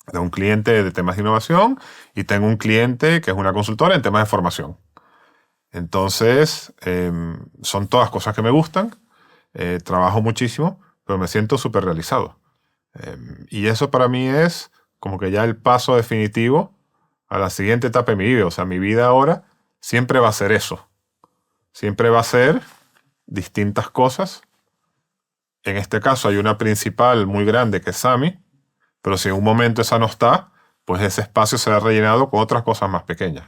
Tengo un cliente de temas de innovación y tengo un cliente que es una consultora en temas de formación. Entonces, son todas cosas que me gustan, trabajo muchísimo, pero me siento súper realizado. Y eso para mí es como que ya el paso definitivo a la siguiente etapa de mi vida. O sea, mi vida ahora siempre va a ser eso. Siempre va a ser distintas cosas. En este caso hay una principal muy grande que es Sami, pero si en un momento esa no está, pues ese espacio será rellenado con otras cosas más pequeñas.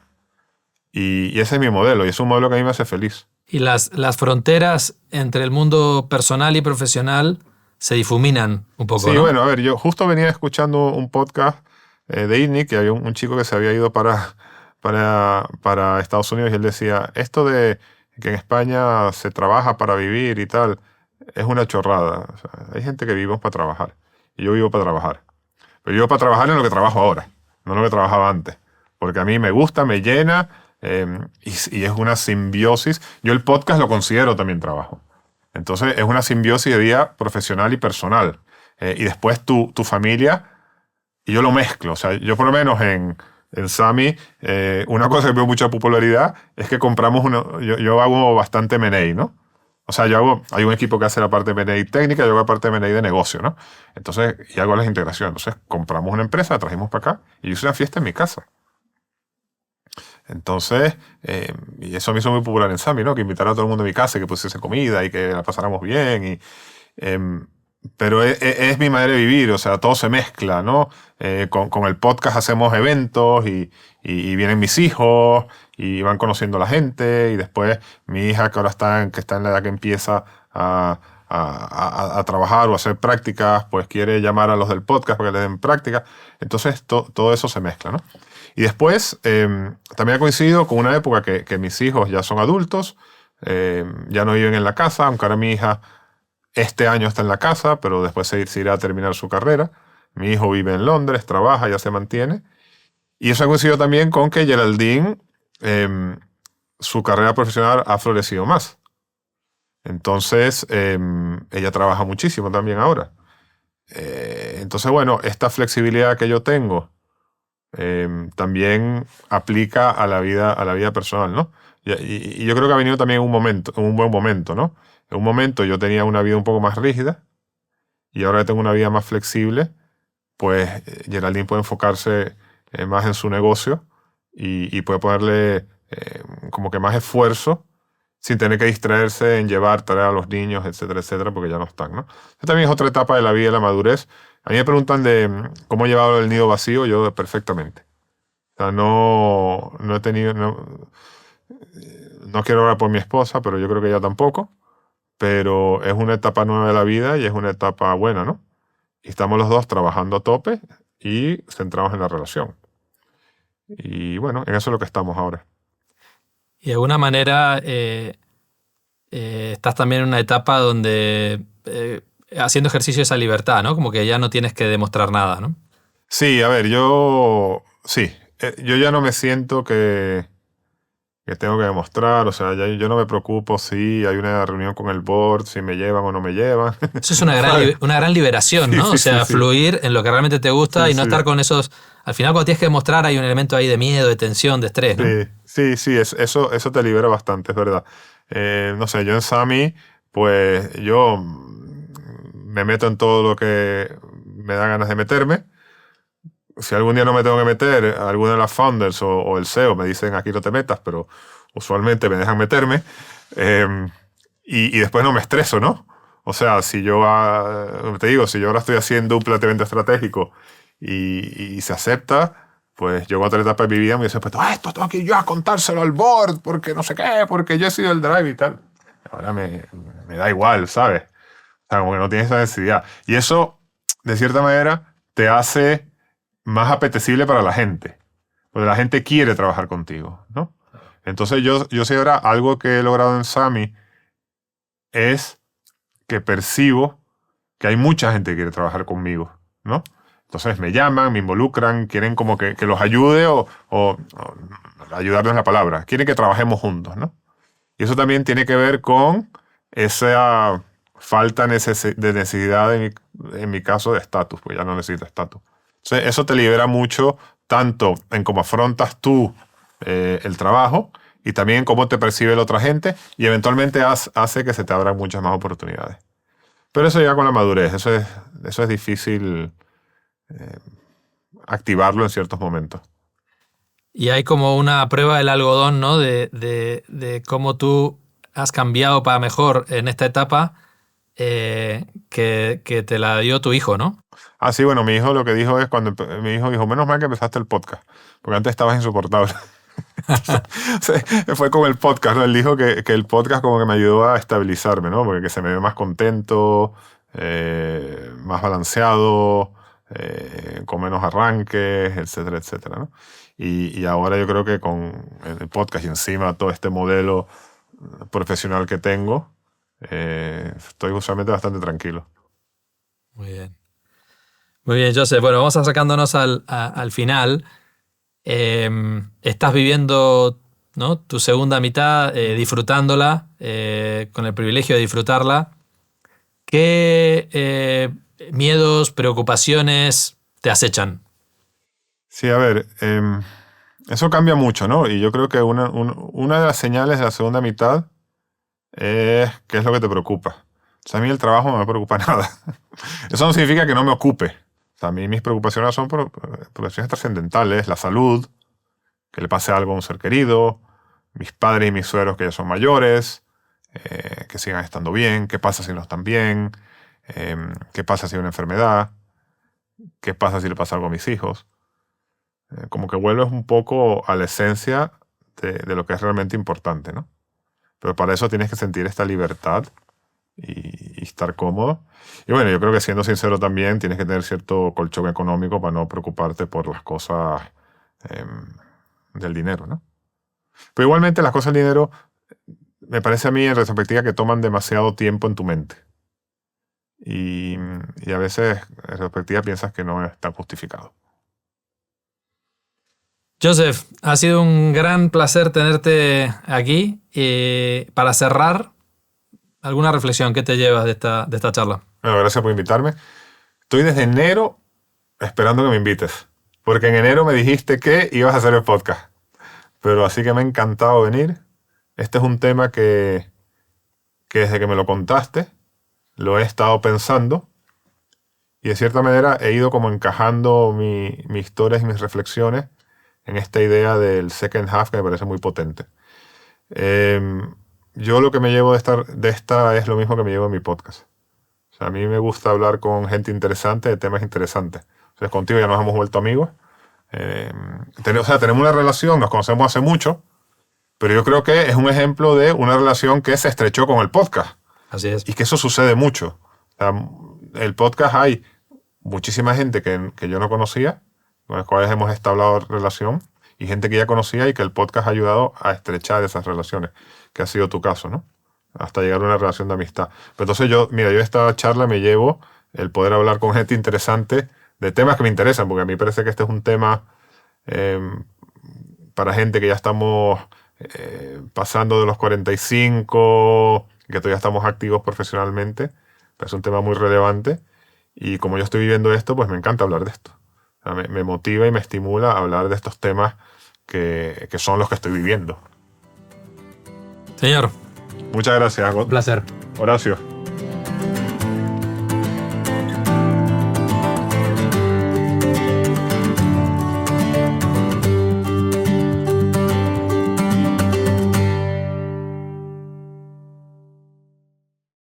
Y ese es mi modelo, y es un modelo que a mí me hace feliz. Y las fronteras entre el mundo personal y profesional se difuminan un poco, Sí, ¿no? bueno, a ver, yo justo venía escuchando un podcast de ITNIC, que había un chico que se había ido para Estados Unidos, y él decía, esto de que en España se trabaja para vivir y tal, es una chorrada. O sea, hay gente que vivimos para trabajar, y yo vivo para trabajar. Pero yo vivo para trabajar en lo que trabajo ahora, no en lo que trabajaba antes. Porque a mí me gusta, me llena, y es una simbiosis. Yo el podcast lo considero también trabajo. Entonces es una simbiosis de vida profesional y personal. Y después tu familia, y yo lo mezclo. O sea, yo por lo menos en Sami, una cosa que veo mucha popularidad es que compramos yo hago bastante M&A, ¿no? O sea, hay un equipo que hace la parte de M&A técnica, yo hago la parte de M&A de negocio, ¿no? Entonces, y hago las integraciones. Entonces, compramos una empresa, la trajimos para acá y yo hice una fiesta en mi casa. Entonces, y eso me hizo muy popular en Sami, ¿no? Que invitara a todo el mundo a mi casa, que pusiese comida y que la pasáramos bien. Pero es mi manera de vivir, o sea, todo se mezcla, ¿no? Con el podcast hacemos eventos y vienen mis hijos y van conociendo a la gente, y después mi hija que ahora está en la edad que empieza a trabajar o a hacer prácticas, pues quiere llamar a los del podcast para que le den prácticas. Entonces todo eso se mezcla, ¿no? Y después también ha coincidido con una época que mis hijos ya son adultos, ya no viven en la casa, aunque ahora mi hija este año está en la casa, pero después se irá a terminar su carrera. Mi hijo vive en Londres, trabaja, ya se mantiene. Y eso ha coincidido también con que Geraldine, su carrera profesional ha florecido más. Entonces, ella trabaja muchísimo también ahora. Entonces, bueno, esta flexibilidad que yo tengo también aplica a la vida personal, ¿no? Y yo creo que ha venido también en un buen momento, ¿no? En un momento yo tenía una vida un poco más rígida y ahora que tengo una vida más flexible, pues Geraldine puede enfocarse más en su negocio y puede ponerle como que más esfuerzo sin tener que distraerse en traer a los niños, etcétera, porque ya no están, ¿no? Esta también es otra etapa de la vida de la madurez. A mí me preguntan de cómo he llevado el nido vacío, yo perfectamente. O sea, no he tenido... No quiero hablar por mi esposa, pero yo creo que ella tampoco. Pero es una etapa nueva de la vida y es una etapa buena, ¿no? Y estamos los dos trabajando a tope y centrados en la relación. Y bueno, en eso es lo que estamos ahora. Y de alguna manera estás también en una etapa donde haciendo ejercicio de esa libertad, ¿no? Como que ya no tienes que demostrar nada, ¿no? Sí, a ver, yo ya no me siento que tengo que demostrar, o sea, yo no me preocupo si hay una reunión con el board, si me llevan o no me llevan. Eso es una gran liberación, ¿no? Sí, O sea, sí. fluir en lo que realmente te gusta Sí, y no sí. estar con esos... Al final, cuando tienes que demostrar, hay un elemento ahí de miedo, de tensión, de estrés, ¿no? Sí, eso te libera bastante, es verdad. No sé, yo en Sami, pues yo me meto en todo lo que me da ganas de meterme. Si algún día no me tengo que meter, alguna de las founders o el CEO me dicen aquí no te metas, pero usualmente me dejan meterme. Y después no me estreso, ¿no? O sea, si yo ahora estoy haciendo un planteamiento estratégico y se acepta, pues yo en otra etapa de mi vida me dicen, pues esto tengo que ir yo a contárselo al board, porque no sé qué, porque yo he sido el drive y tal. Ahora me da igual, ¿sabes? O sea, como que no tienes esa necesidad. Y eso, de cierta manera, te hace más apetecible para la gente. Porque la gente quiere trabajar contigo, ¿no? Entonces yo sé ahora, algo que he logrado en Sami es que percibo que hay mucha gente que quiere trabajar conmigo, ¿no? Entonces me llaman, me involucran, quieren como que los ayude o ayudarnos en la palabra. Quieren que trabajemos juntos, ¿no? Y eso también tiene que ver con esa falta de necesidad, en mi caso, de estatus, pues ya no necesito estatus. Entonces, eso te libera mucho, tanto en cómo afrontas tú el trabajo y también en cómo te percibe la otra gente, y eventualmente hace que se te abran muchas más oportunidades. Pero eso ya con la madurez, eso es difícil activarlo en ciertos momentos. Y hay como una prueba del algodón, ¿no? De cómo tú has cambiado para mejor en esta etapa que te la dio tu hijo, ¿no? Ah, sí, bueno, mi hijo lo que dijo es cuando mi hijo dijo, menos mal que empezaste el podcast, porque antes estabas insoportable. Fue con el podcast, ¿no? Él dijo que el podcast como que me ayudó a estabilizarme, ¿no? Porque que se me ve más contento, más balanceado, con menos arranques, etcétera, etcétera, ¿no? Y ahora yo creo que con el podcast y encima todo este modelo profesional que tengo, estoy usualmente bastante tranquilo. Muy bien. Muy bien, Joseph. Bueno, vamos acercándonos al final. Estás viviendo, ¿no?, tu segunda mitad, disfrutándola, con el privilegio de disfrutarla. ¿Qué miedos, preocupaciones te acechan? Sí, a ver, eso cambia mucho, ¿no? Y yo creo que una de las señales de la segunda mitad es qué es lo que te preocupa. O sea, a mí el trabajo no me preocupa nada. Eso no significa que no me ocupe. O sea, a mí mis preocupaciones son preocupaciones trascendentales, la salud, que le pase algo a un ser querido, mis padres y mis suegros que ya son mayores, que sigan estando bien, qué pasa si no están bien, qué pasa si hay una enfermedad, qué pasa si le pasa algo a mis hijos. Como que vuelves un poco a la esencia de lo que es realmente importante, ¿no? Pero para eso tienes que sentir esta libertad y estar cómodo. Y bueno, yo creo que siendo sincero también tienes que tener cierto colchón económico para no preocuparte por las cosas del dinero, ¿no? Pero igualmente las cosas del dinero me parece a mí en retrospectiva que toman demasiado tiempo en tu mente. Y a veces en retrospectiva piensas que no es tan justificado. Joseph, ha sido un gran placer tenerte aquí. Para cerrar, ¿alguna reflexión que te llevas de esta charla? Bueno, gracias por invitarme. Estoy desde enero esperando que me invites, porque en enero me dijiste que ibas a hacer el podcast. Pero así que me ha encantado venir. Este es un tema que desde que me lo contaste, lo he estado pensando y de cierta manera he ido como encajando mis historias y mis reflexiones en esta idea del second half que me parece muy potente. Yo lo que me llevo de esta es lo mismo que me llevo en mi podcast. O sea, a mí me gusta hablar con gente interesante de temas interesantes. O sea, contigo ya nos hemos vuelto amigos. Tenemos una relación, nos conocemos hace mucho, pero yo creo que es un ejemplo de una relación que se estrechó con el podcast. Así es. Y que eso sucede mucho. O sea, el podcast hay muchísima gente que yo no conocía, con las cuales hemos establecido relación, y gente que ya conocía y que el podcast ha ayudado a estrechar esas relaciones, que ha sido tu caso, ¿no? Hasta llegar a una relación de amistad. Pero entonces yo esta charla me llevo el poder hablar con gente interesante de temas que me interesan, porque a mí me parece que este es un tema para gente que ya estamos pasando de los 45, que todavía estamos activos profesionalmente. Es un tema muy relevante y como yo estoy viviendo esto, pues me encanta hablar de esto. O sea, me motiva y me estimula a hablar de estos temas que son los que estoy viviendo. Señor. Muchas gracias. Un placer. Horacio.